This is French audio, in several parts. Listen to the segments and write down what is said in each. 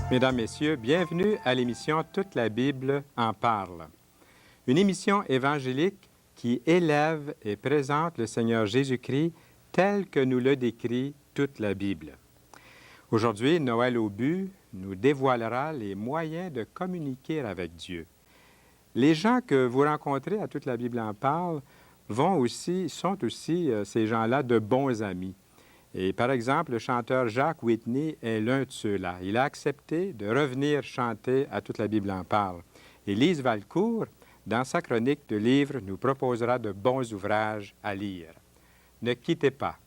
Mesdames, Messieurs, bienvenue à l'émission Toute la Bible en parle. Une émission évangélique qui élève et présente le Seigneur Jésus-Christ tel que nous le décrit toute la Bible. Aujourd'hui, Noël au but nous dévoilera les moyens de communiquer avec Dieu. Les gens que vous rencontrez à Toute la Bible en parle sont aussi ces gens-là de bons amis. Et par exemple, le chanteur Jacques Whitney est l'un de ceux-là. Il a accepté de revenir chanter à Toute la Bible en parle. Et Lise Valcourt, dans sa chronique de livres, nous proposera de bons ouvrages à lire. Ne quittez pas.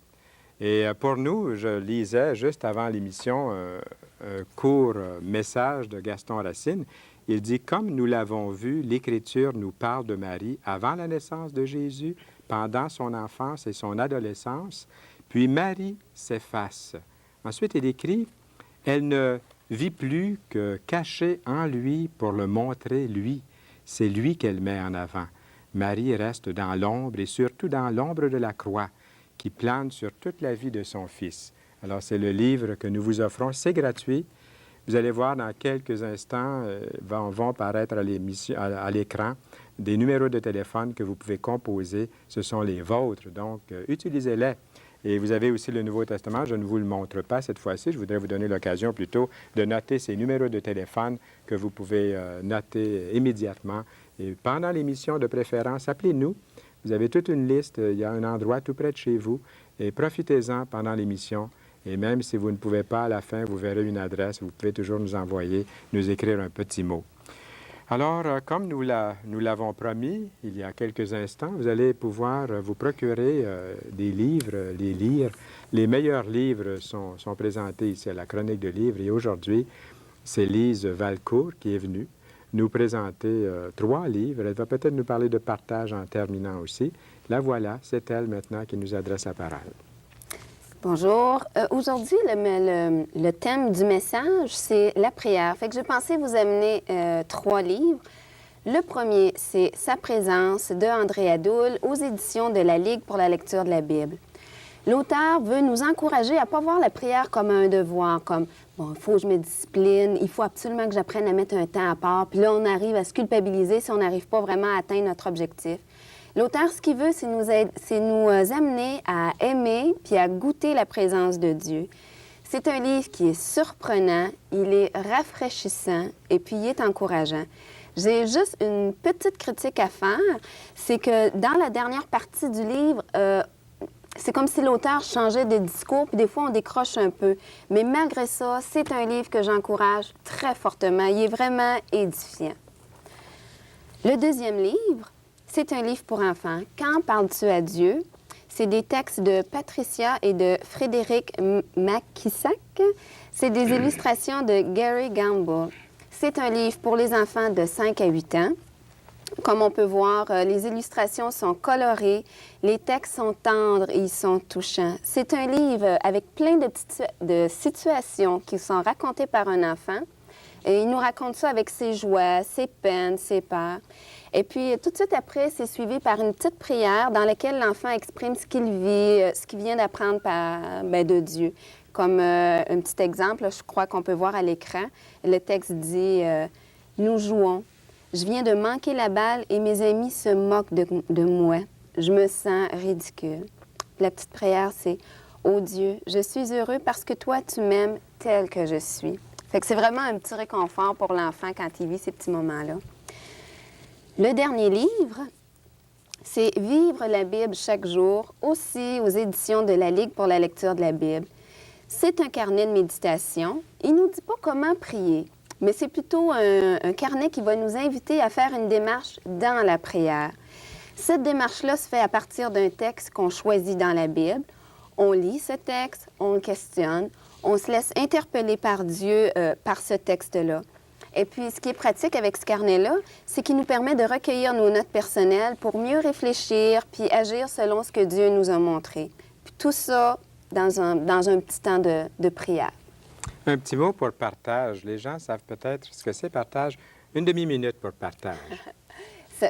Et pour nous, je lisais juste avant l'émission un court message de Gaston Racine. Il dit, comme nous l'avons vu, l'Écriture nous parle de Marie avant la naissance de Jésus, pendant son enfance et son adolescence. Puis Marie s'efface. Ensuite, il écrit, « Elle ne vit plus que cachée en lui pour le montrer lui. C'est lui qu'elle met en avant. Marie reste dans l'ombre et surtout dans l'ombre de la croix qui plane sur toute la vie de son Fils. » Alors, c'est le livre que nous vous offrons. C'est gratuit. Vous allez voir dans quelques instants, vont paraître à l'écran des numéros de téléphone que vous pouvez composer. Ce sont les vôtres, donc utilisez-les. Et vous avez aussi le Nouveau Testament. Je ne vous le montre pas cette fois-ci. Je voudrais vous donner l'occasion plutôt de noter ces numéros de téléphone que vous pouvez noter immédiatement. Et pendant l'émission, de préférence, appelez-nous. Vous avez toute une liste. Il y a un endroit tout près de chez vous. Et profitez-en pendant l'émission. Et même si vous ne pouvez pas, à la fin, vous verrez une adresse. Vous pouvez toujours nous envoyer, nous écrire un petit mot. Alors, comme nous l'avons promis il y a quelques instants, vous allez pouvoir vous procurer des livres, les lire. Les meilleurs livres sont présentés ici à la Chronique de livres. Et aujourd'hui, c'est Lise Valcourt qui est venue nous présenter 3 livres. Elle va peut-être nous parler de partage en terminant aussi. La voilà, c'est elle maintenant qui nous adresse la parole. Bonjour. Aujourd'hui, le thème du message, c'est la prière. Fait que j'ai pensé vous amener 3 livres. Le premier, c'est Sa présence de André Adoul aux éditions de la Ligue pour la lecture de la Bible. L'auteur veut nous encourager à ne pas voir la prière comme un devoir, comme « bon, il faut que je me discipline, il faut absolument que j'apprenne à mettre un temps à part », puis là, on arrive à se culpabiliser si on n'arrive pas vraiment à atteindre notre objectif. L'auteur, ce qu'il veut, c'est nous amener à aimer puis à goûter la présence de Dieu. C'est un livre qui est surprenant, il est rafraîchissant et puis il est encourageant. J'ai juste une petite critique à faire, c'est que dans la dernière partie du livre, c'est comme si l'auteur changeait de discours, puis des fois on décroche un peu. Mais malgré ça, c'est un livre que j'encourage très fortement. Il est vraiment édifiant. Le deuxième livre, c'est un livre pour enfants. Quand parles-tu à Dieu? C'est des textes de Patricia et de Frédéric Mackisac. C'est des illustrations de Gary Gamble. C'est un livre pour les enfants de 5 à 8 ans. Comme on peut voir, les illustrations sont colorées, les textes sont tendres et ils sont touchants. C'est un livre avec plein de situations qui sont racontées par un enfant. Et il nous raconte ça avec ses joies, ses peines, ses peurs. Et puis, tout de suite après, c'est suivi par une petite prière dans laquelle l'enfant exprime ce qu'il vit, ce qu'il vient d'apprendre de Dieu. Comme un petit exemple, je crois qu'on peut voir à l'écran, le texte dit « Nous jouons. Je viens de manquer la balle et mes amis se moquent de moi. Je me sens ridicule. » La petite prière, c'est « Ô Dieu, je suis heureux parce que toi, tu m'aimes tel que je suis. » Fait que c'est vraiment un petit réconfort pour l'enfant quand il vit ces petits moments-là. Le dernier livre, c'est Vivre la Bible chaque jour, aussi aux éditions de la Ligue pour la lecture de la Bible. C'est un carnet de méditation. Il ne nous dit pas comment prier, mais c'est plutôt un carnet qui va nous inviter à faire une démarche dans la prière. Cette démarche-là se fait à partir d'un texte qu'on choisit dans la Bible. On lit ce texte, on le questionne, on se laisse interpeller par Dieu par ce texte-là. Et puis, ce qui est pratique avec ce carnet-là, c'est qu'il nous permet de recueillir nos notes personnelles pour mieux réfléchir puis agir selon ce que Dieu nous a montré. Puis tout ça dans un petit temps de prière. Un petit mot pour partage. Les gens savent peut-être ce que c'est partage. Une demi-minute pour partage.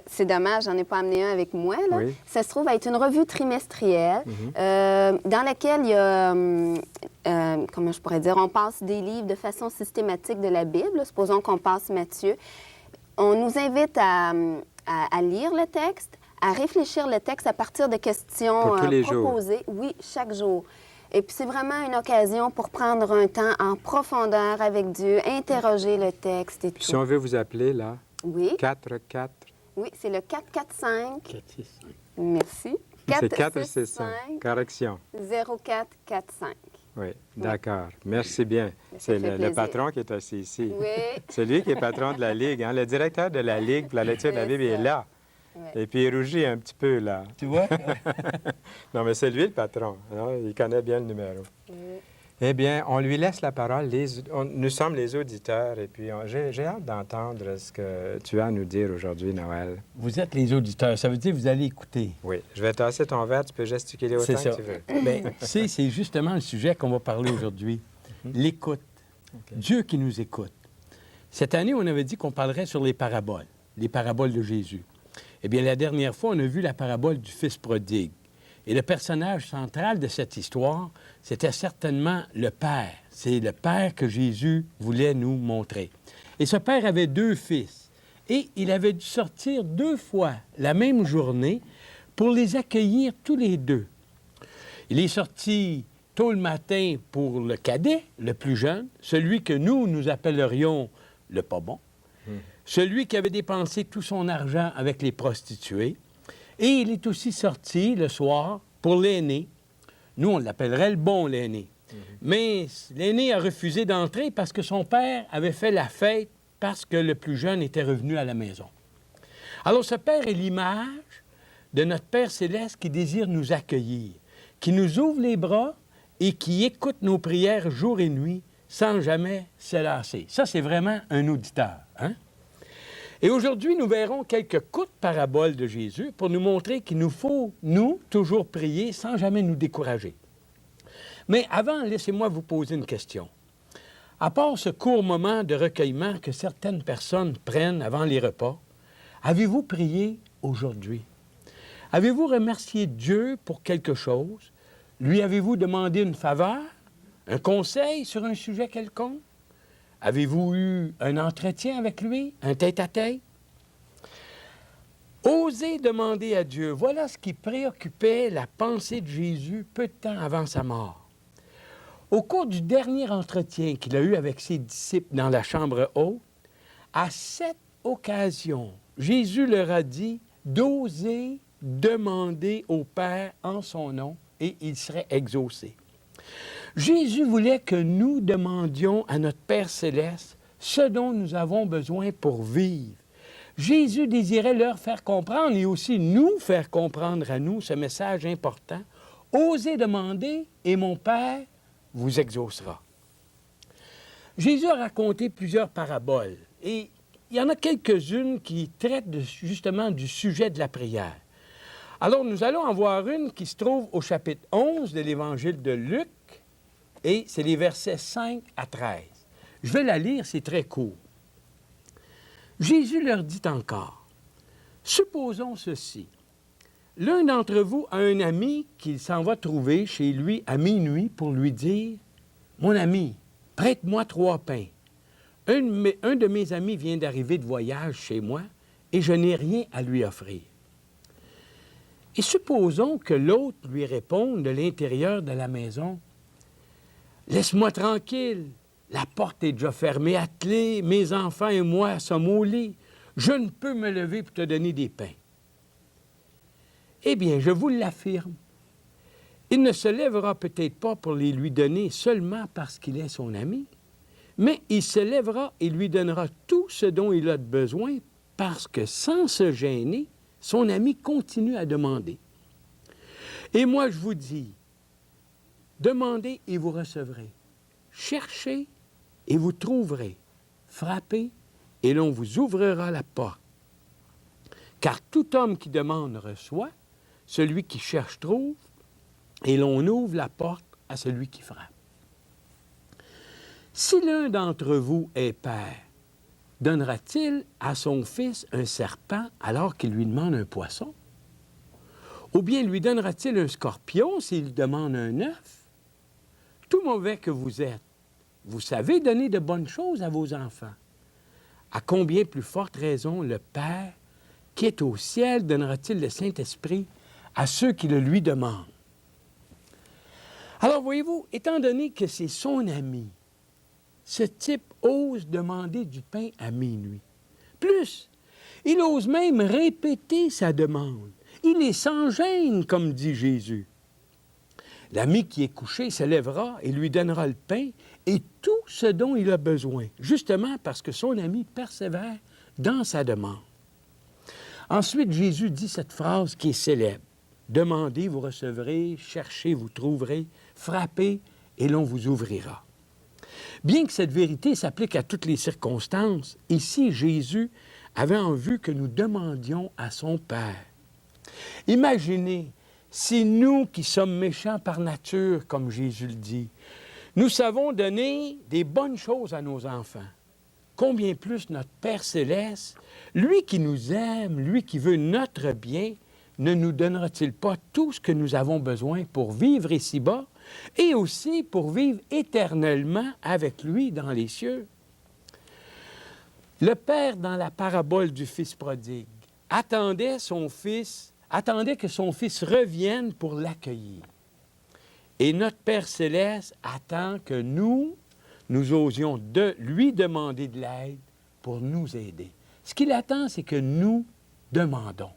C'est dommage, j'en ai pas amené un avec moi. Là. Oui. Ça se trouve à être une revue trimestrielle dans laquelle il y a, comment je pourrais dire, on passe des livres de façon systématique de la Bible. Supposons qu'on passe Matthieu. On nous invite à lire le texte, à réfléchir le texte à partir de questions Pour tous les proposées. jours. Oui, chaque jour. Et puis, c'est vraiment une occasion pour prendre un temps en profondeur avec Dieu, interroger le texte et Puis tout. si on veut vous appeler, là, Oui, 4-4, oui, c'est le 445. 4, 6, 5. Merci. c'est 4-6-5. 465 Correction. 0445. Oui, d'accord. Merci bien. C'est fait le plaisir. patron qui est assis ici. Oui. C'est lui qui est patron de la Ligue. Hein? Le directeur de la Ligue pour la lecture de la C'est Bible est ça. là. Ouais. Et puis il rougit un petit peu, là. Tu vois? Non, mais c'est lui le patron. Hein? Il connaît bien le numéro. Oui. Eh bien, on lui laisse la parole. Nous sommes les auditeurs et puis j'ai hâte d'entendre ce que tu as à nous dire aujourd'hui, Noël. Vous êtes les auditeurs. Ça veut dire que vous allez écouter. Oui, je vais tasser ton verre, tu peux gesticuler autant C'est ça. que tu veux. Bien, c'est justement le sujet qu'on va parler aujourd'hui. L'écoute. Dieu qui nous écoute. Cette année, on avait dit qu'on parlerait sur les paraboles de Jésus. Eh bien, la dernière fois, on a vu la parabole du Fils prodigue. Et le personnage central de cette histoire, c'était certainement le Père. C'est le Père que Jésus voulait nous montrer. Et ce Père avait 2 fils. Et il avait dû sortir 2 fois la même journée pour les accueillir tous les 2. Il est sorti tôt le matin pour le cadet, le plus jeune, celui que nous appellerions le pas bon, celui qui avait dépensé tout son argent avec les prostituées. Et il est aussi sorti le soir pour l'aîné. Nous, on l'appellerait le bon, l'aîné. Mais l'aîné a refusé d'entrer parce que son père avait fait la fête parce que le plus jeune était revenu à la maison. Alors, ce Père est l'image de notre Père céleste qui désire nous accueillir, qui nous ouvre les bras et qui écoute nos prières jour et nuit sans jamais se lasser. Ça, c'est vraiment un auditeur, hein? Et aujourd'hui, nous verrons quelques courtes paraboles de Jésus pour nous montrer qu'il nous faut, nous, toujours prier sans jamais nous décourager. Mais avant, laissez-moi vous poser une question. À part ce court moment de recueillement que certaines personnes prennent avant les repas, avez-vous prié aujourd'hui? Avez-vous remercié Dieu pour quelque chose? Lui avez-vous demandé une faveur, un conseil sur un sujet quelconque? Avez-vous eu un entretien avec lui, un tête-à-tête? Osez demander à Dieu. Voilà ce qui préoccupait la pensée de Jésus peu de temps avant sa mort. Au cours du dernier entretien qu'il a eu avec ses disciples dans la chambre haute, à cette occasion, Jésus leur a dit d'oser demander au Père en son nom et il serait exaucé. Jésus voulait que nous demandions à notre Père céleste ce dont nous avons besoin pour vivre. Jésus désirait leur faire comprendre et aussi nous faire comprendre à nous ce message important. Osez demander et mon Père vous exaucera. Jésus a raconté plusieurs paraboles et il y en a quelques-unes qui traitent justement du sujet de la prière. Alors, nous allons en voir une qui se trouve au chapitre 11 de l'Évangile de Luc, et c'est les versets 5 à 13. Je vais la lire, c'est très court. Jésus leur dit encore, « Supposons ceci. L'un d'entre vous a un ami qu'il s'en va trouver chez lui à minuit pour lui dire, « Mon ami, prête-moi 3 pains. Un de mes amis vient d'arriver de voyage chez moi et je n'ai rien à lui offrir. » Et supposons que l'autre lui réponde de l'intérieur de la maison, « Laisse-moi tranquille, la porte est déjà fermée à clé, mes enfants et moi sommes au lit, je ne peux me lever pour te donner des pains. » Eh bien, je vous l'affirme, il ne se lèvera peut-être pas pour les lui donner seulement parce qu'il est son ami, mais il se lèvera et lui donnera tout ce dont il a besoin parce que sans se gêner, son ami continue à demander. Et moi, je vous dis, demandez et vous recevrez. Cherchez et vous trouverez. Frappez et l'on vous ouvrira la porte. Car tout homme qui demande reçoit, celui qui cherche trouve, et l'on ouvre la porte à celui qui frappe. Si l'un d'entre vous est père, donnera-t-il à son fils un serpent alors qu'il lui demande un poisson? Ou bien lui donnera-t-il un scorpion s'il demande un œuf? Tout mauvais que vous êtes, vous savez donner de bonnes choses à vos enfants. À combien plus forte raison le Père qui est au ciel donnera-t-il le Saint-Esprit à ceux qui le lui demandent? Alors, voyez-vous, étant donné que c'est son ami, ce type ose demander du pain à minuit. Plus, il ose même répéter sa demande. Il est sans gêne, comme dit Jésus. L'ami qui est couché se lèvera et lui donnera le pain et tout ce dont il a besoin, justement parce que son ami persévère dans sa demande. Ensuite, Jésus dit cette phrase qui est célèbre. « Demandez, vous recevrez, cherchez, vous trouverez, frappez, et l'on vous ouvrira. » Bien que cette vérité s'applique à toutes les circonstances, ici, Jésus avait en vue que nous demandions à son Père. Imaginez, si nous qui sommes méchants par nature, comme Jésus le dit, nous savons donner des bonnes choses à nos enfants. Combien plus notre Père céleste, lui qui nous aime, lui qui veut notre bien, ne nous donnera-t-il pas tout ce que nous avons besoin pour vivre ici-bas et aussi pour vivre éternellement avec lui dans les cieux? Le Père, dans la parabole du Fils prodigue, attendait que son Fils revienne pour l'accueillir. Et notre Père céleste attend que nous osions lui demander de l'aide pour nous aider. Ce qu'il attend, c'est que nous demandons.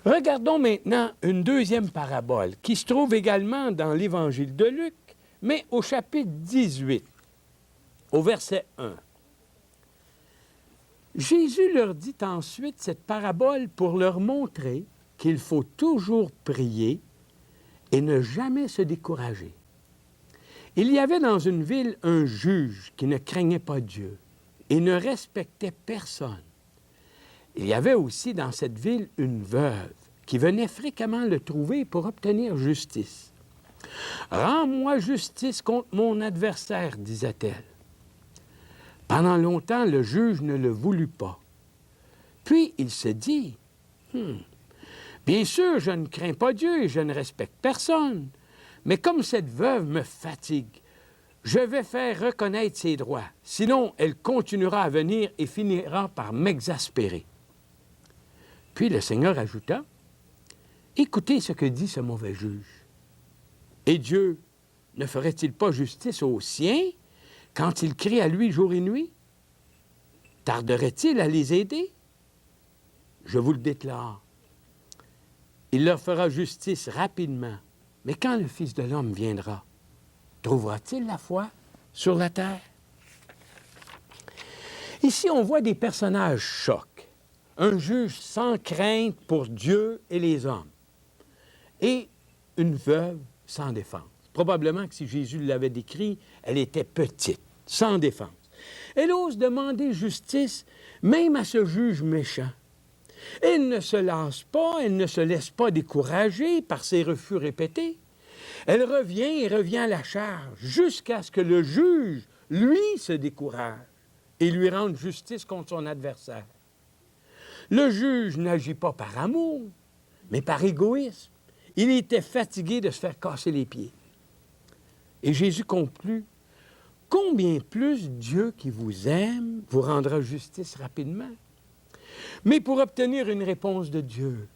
Regardons maintenant une deuxième parabole qui se trouve également dans l'Évangile de Luc, mais au chapitre 18, au verset 1. Jésus leur dit ensuite cette parabole pour leur montrer qu'il faut toujours prier et ne jamais se décourager. Il y avait dans une ville un juge qui ne craignait pas Dieu et ne respectait personne. Il y avait aussi dans cette ville une veuve qui venait fréquemment le trouver pour obtenir justice. « Rends-moi justice contre mon adversaire, disait-elle. Pendant longtemps, le juge ne le voulut pas. Puis il se dit, « Bien sûr, je ne crains pas Dieu et je ne respecte personne, mais comme cette veuve me fatigue, je vais faire reconnaître ses droits, sinon elle continuera à venir et finira par m'exaspérer. » Puis le Seigneur ajouta, « Écoutez ce que dit ce mauvais juge. Et Dieu ne ferait-il pas justice aux siens quand il crie à lui jour et nuit? Tarderait-il à les aider? Je vous le déclare. Il leur fera justice rapidement. Mais quand le Fils de l'homme viendra, trouvera-t-il la foi sur la terre? » Ici, on voit des personnages chocs. Un juge sans crainte pour Dieu et les hommes. Et une veuve sans défense. Probablement que si Jésus l'avait décrit, elle était petite, sans défense. Elle ose demander justice même à ce juge méchant. Elle ne se lasse pas, elle ne se laisse pas décourager par ses refus répétés. Elle revient et revient à la charge jusqu'à ce que le juge, lui, se décourage et lui rende justice contre son adversaire. Le juge n'agit pas par amour, mais par égoïsme. Il était fatigué de se faire casser les pieds. Et Jésus conclut, « Combien plus Dieu qui vous aime vous rendra justice rapidement? » Mais pour obtenir une réponse de Dieu,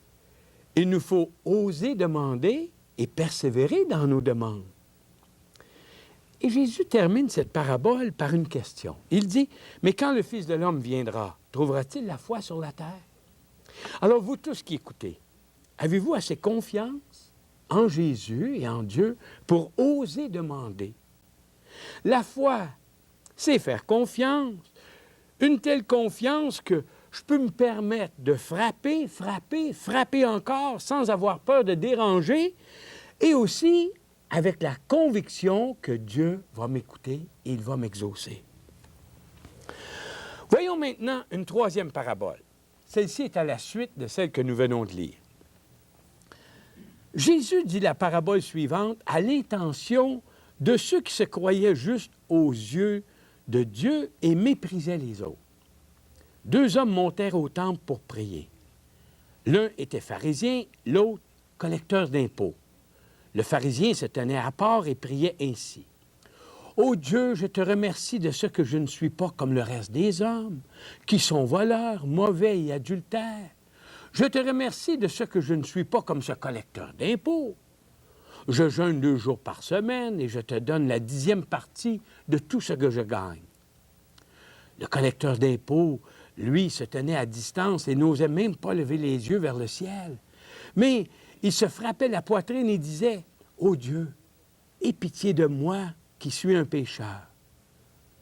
il nous faut oser demander et persévérer dans nos demandes. Et Jésus termine cette parabole par une question. Il dit, « Mais quand le Fils de l'homme viendra, trouvera-t-il la foi sur la terre? » Alors vous tous qui écoutez, avez-vous assez confiance en Jésus et en Dieu pour oser demander? La foi, c'est faire confiance. Une telle confiance que je peux me permettre de frapper, frapper, frapper encore sans avoir peur de déranger et aussi avec la conviction que Dieu va m'écouter et il va m'exaucer. Voyons maintenant une troisième parabole. Celle-ci est à la suite de celle que nous venons de lire. Jésus dit la parabole suivante à l'intention de ceux qui se croyaient justes aux yeux de Dieu et méprisaient les autres. 2 hommes montèrent au temple pour prier. L'un était pharisien, l'autre collecteur d'impôts. Le pharisien se tenait à part et priait ainsi. « Ô Dieu, je te remercie de ce que je ne suis pas comme le reste des hommes, qui sont voleurs, mauvais et adultères. Je te remercie de ce que je ne suis pas comme ce collecteur d'impôts. Je jeûne 2 jours par semaine et je te donne la 10e partie de tout ce que je gagne. » Le collecteur d'impôts, lui, se tenait à distance et n'osait même pas lever les yeux vers le ciel. Mais il se frappait la poitrine et disait, « Ô Dieu, aie pitié de moi qui suis un pécheur. »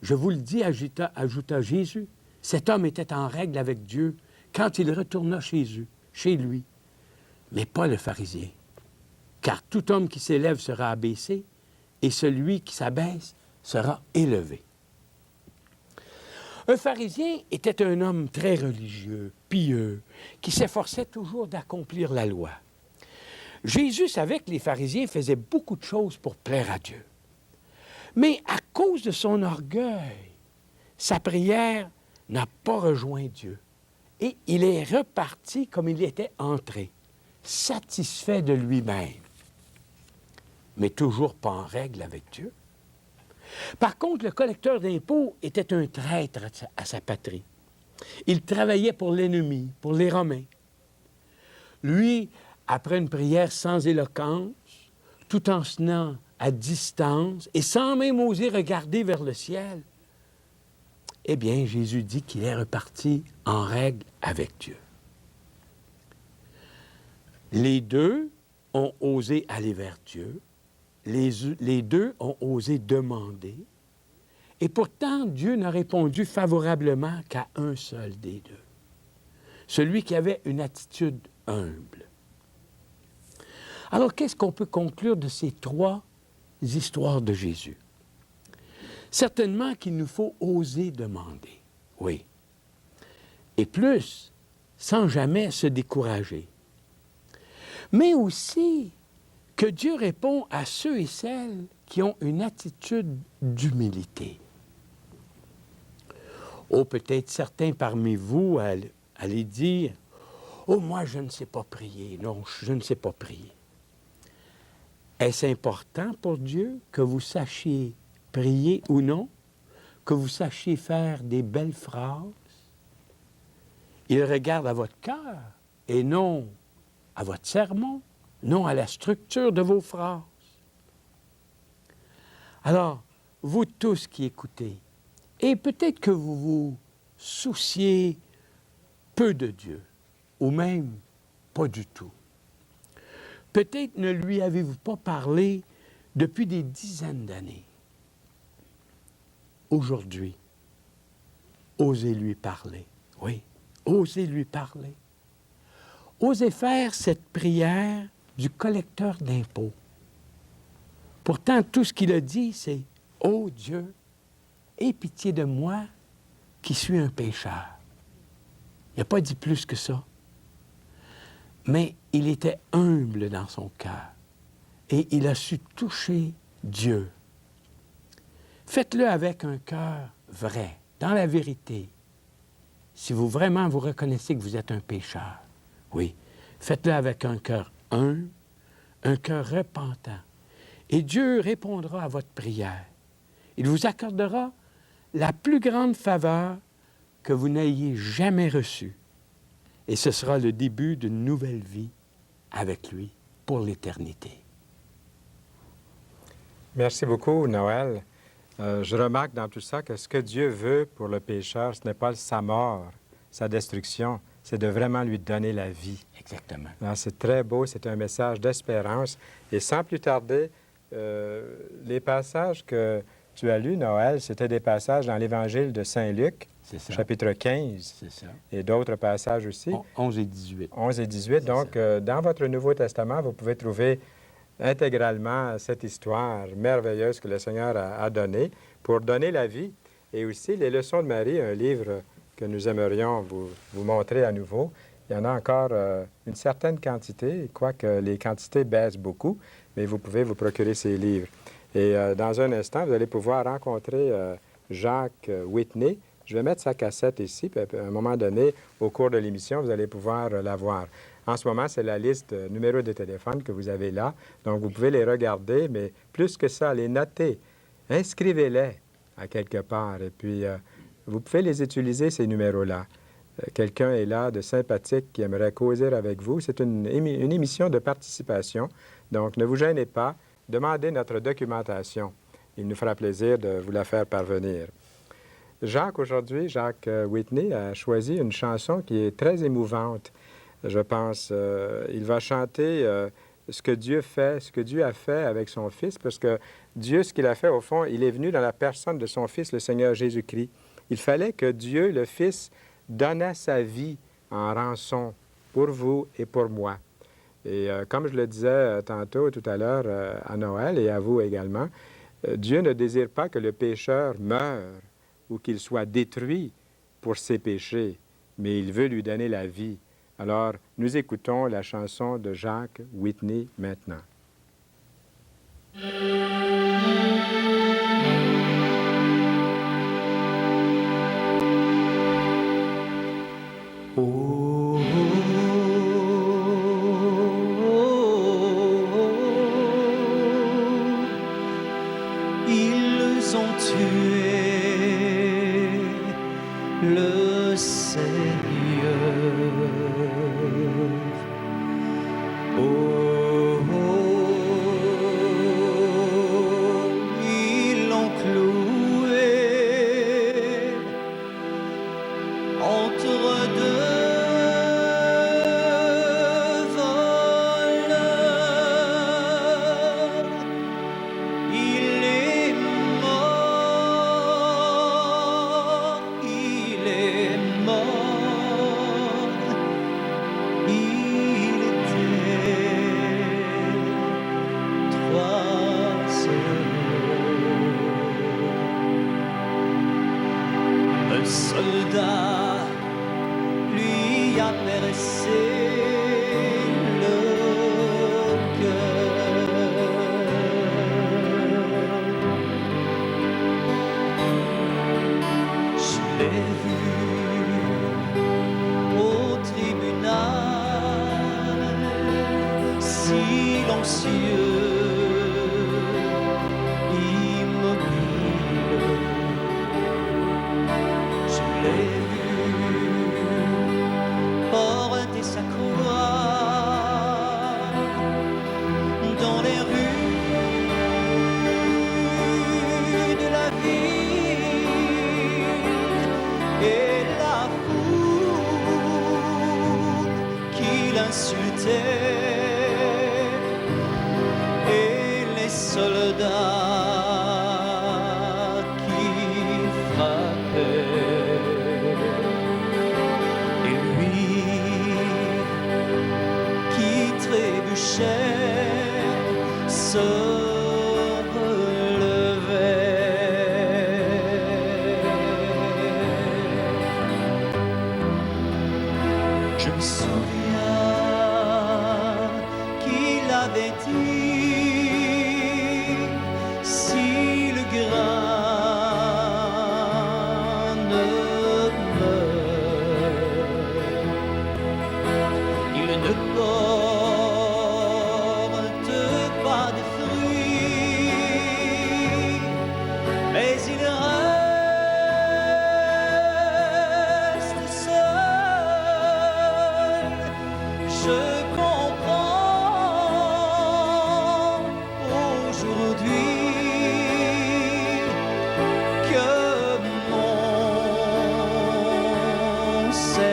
Je vous le dis, ajouta Jésus, cet homme était en règle avec Dieu quand il retourna chez lui, mais pas le pharisien. Car tout homme qui s'élève sera abaissé, et celui qui s'abaisse sera élevé. Un pharisien était un homme très religieux, pieux, qui s'efforçait toujours d'accomplir la loi. Jésus savait que les pharisiens faisaient beaucoup de choses pour plaire à Dieu. Mais à cause de son orgueil, sa prière n'a pas rejoint Dieu. Et il est reparti comme il était entré, satisfait de lui-même, mais toujours pas en règle avec Dieu. Par contre, le collecteur d'impôts était un traître à sa patrie. Il travaillait pour l'ennemi, pour les Romains. Lui, après une prière sans éloquence, tout en se tenant à distance et sans même oser regarder vers le ciel, eh bien, Jésus dit qu'il est reparti en règle avec Dieu. Les 2 ont osé aller vers Dieu. Les 2 ont osé demander. Et pourtant, Dieu n'a répondu favorablement qu'à un seul des 2. Celui qui avait une attitude humble. Alors, qu'est-ce qu'on peut conclure de ces 3 histoires de Jésus? Certainement qu'il nous faut oser demander, oui. Et plus, sans jamais se décourager. Mais aussi que Dieu répond à ceux et celles qui ont une attitude d'humilité. Oh, peut-être certains parmi vous allez dire, « Oh, moi, je ne sais pas prier. Non, je ne sais pas prier. » Est-ce important pour Dieu que vous sachiez prier ou non, que vous sachiez faire des belles phrases? Il regarde à votre cœur et non à votre sermon, non à la structure de vos phrases. Alors, vous tous qui écoutez, et peut-être que vous vous souciez peu de Dieu, ou même pas du tout. Peut-être ne lui avez-vous pas parlé depuis des dizaines d'années. Aujourd'hui, osez lui parler. Oui, osez lui parler. Osez faire cette prière du collecteur d'impôts. Pourtant, tout ce qu'il a dit, c'est « Ô Dieu, aie pitié de moi qui suis un pécheur. » Il n'a pas dit plus que ça. Mais il était humble dans son cœur et il a su toucher Dieu. Faites-le avec un cœur vrai, dans la vérité. Si vous vraiment vous reconnaissez que vous êtes un pécheur, oui, faites-le avec un cœur humble, un cœur repentant. Et Dieu répondra à votre prière. Il vous accordera la plus grande faveur que vous n'ayez jamais reçue. Et ce sera le début d'une nouvelle vie avec lui pour l'éternité. Merci beaucoup, Noël. Je remarque dans tout ça que ce que Dieu veut pour le pécheur, ce n'est pas sa mort, sa destruction, c'est de vraiment lui donner la vie. Exactement. C'est très beau, c'est un message d'espérance. Et sans plus tarder, les passages que tu as lus, Noël, c'était des passages dans l'Évangile de Saint-Luc, chapitre 15. C'est ça. Et d'autres passages aussi. 11 et 18. 11 et 18. Donc, dans votre Nouveau Testament, vous pouvez trouver intégralement cette histoire merveilleuse que le Seigneur a donnée pour donner la vie. Et aussi les Leçons de Marie, un livre que nous aimerions vous montrer à nouveau. Il y en a encore une certaine quantité, quoique les quantités baissent beaucoup, mais vous pouvez vous procurer ces livres. Et dans un instant, vous allez pouvoir rencontrer Jacques Whitney. Je vais mettre sa cassette ici, puis à un moment donné, au cours de l'émission, vous allez pouvoir la voir. En ce moment, c'est la liste numéro de téléphone que vous avez là. Donc, vous pouvez les regarder, mais plus que ça, les noter. Inscrivez-les à quelque part. Et puis, vous pouvez les utiliser, ces numéros-là. Quelqu'un est là de sympathique qui aimerait causer avec vous. C'est une émission de participation. Donc, ne vous gênez pas. Demandez notre documentation. Il nous fera plaisir de vous la faire parvenir. Jacques, aujourd'hui, Jacques Whitney a choisi une chanson qui est très émouvante. Je pense, il va chanter ce que Dieu fait, ce que Dieu a fait avec son Fils, parce que Dieu, ce qu'il a fait, au fond, il est venu dans la personne de son Fils, le Seigneur Jésus-Christ. Il fallait que Dieu, le Fils, donnât sa vie en rançon pour vous et pour moi. Et comme je le disais tantôt, tout à l'heure, à Noël et à vous également, Dieu ne désire pas que le pécheur meure ou qu'il soit détruit pour ses péchés, mais il veut lui donner la vie. Alors, nous écoutons la chanson de Jacques Whitney maintenant. Oh, ils ont tué le Seigneur. Oh, ils l'ont cloué entre deux voleurs. Il est mort, il est mort, il était 3 heures. Un soldat lui a percé le cœur. Je l'ai vu au tribunal, silencieux, immobile. Je l'ai vu porter sa croix dans les rues de la ville, et la foule qui l'insultait, et les soldats qui frappaient. Et lui qui trébuchait se relevait. Je me souviens qu'il avait dit: si le grain ne meurt, il ne porte pas de fruits, mais il reste seul. Je comprends aujourd'hui que mon Seigneur,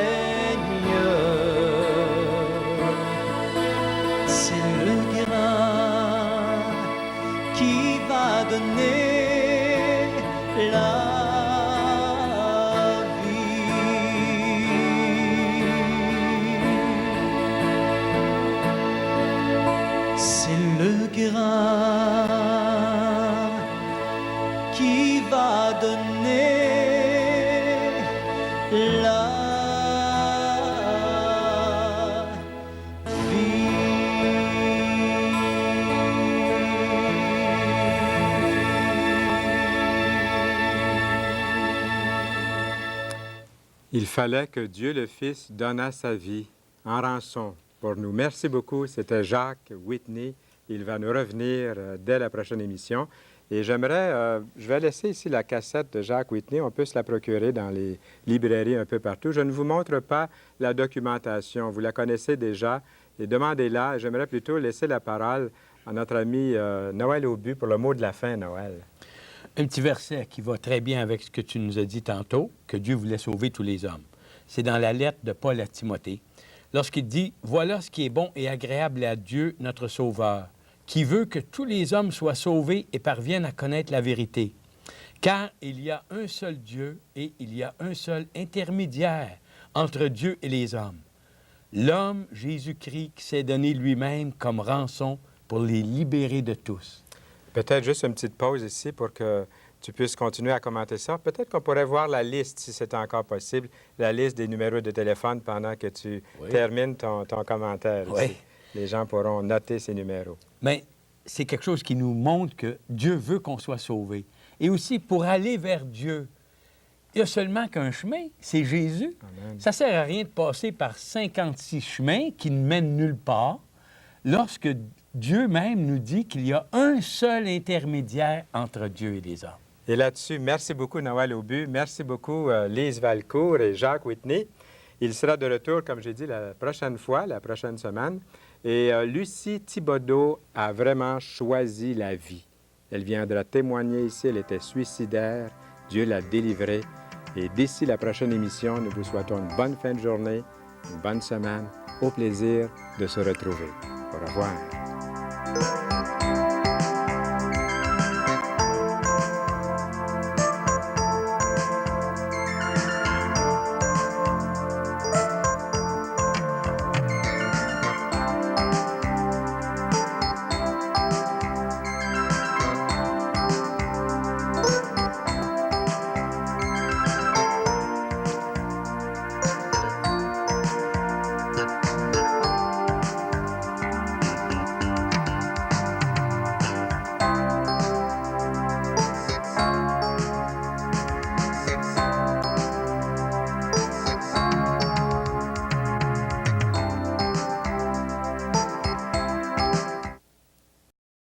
c'est le grain qui va donner la vie. C'est le grain qui va donner la vie. Il fallait que Dieu le Fils donnât sa vie en rançon pour nous. Merci beaucoup. C'était Jacques Whitney. Il va nous revenir dès la prochaine émission. Et je vais laisser ici la cassette de Jacques Whitney. On peut se la procurer dans les librairies un peu partout. Je ne vous montre pas la documentation. Vous la connaissez déjà. Et demandez-la. J'aimerais plutôt laisser la parole à notre ami Noël Aubu pour le mot de la fin, Noël. Un petit verset qui va très bien avec ce que tu nous as dit tantôt, que Dieu voulait sauver tous les hommes. C'est dans la lettre de Paul à Timothée, lorsqu'il dit « Voilà ce qui est bon et agréable à Dieu, notre Sauveur, qui veut que tous les hommes soient sauvés et parviennent à connaître la vérité. Car il y a un seul Dieu et il y a un seul intermédiaire entre Dieu et les hommes. L'homme, Jésus-Christ, qui s'est donné lui-même comme rançon pour les libérer de tous. » Peut-être juste une petite pause ici pour que tu puisses continuer à commenter ça. Peut-être qu'on pourrait voir la liste, si c'est encore possible, la liste des numéros de téléphone pendant que tu termines ton commentaire. Oui. Ici. Les gens pourront noter ces numéros. Bien, c'est quelque chose qui nous montre que Dieu veut qu'on soit sauvé. Et aussi, pour aller vers Dieu, il n'y a seulement qu'un chemin, c'est Jésus. Amen. Ça ne sert à rien de passer par 56 chemins qui ne mènent nulle part, lorsque Dieu même nous dit qu'il y a un seul intermédiaire entre Dieu et les hommes. Et là-dessus, merci beaucoup, Noël Aubu. Merci beaucoup, Lise Valcourt et Jacques Whitney. Il sera de retour, comme j'ai dit, la prochaine fois, la prochaine semaine. Et Lucie Thibodeau a vraiment choisi la vie. Elle viendra témoigner ici. Elle était suicidaire. Dieu l'a délivrée. Et d'ici la prochaine émission, nous vous souhaitons une bonne fin de journée, une bonne semaine. Au plaisir de se retrouver. Au revoir.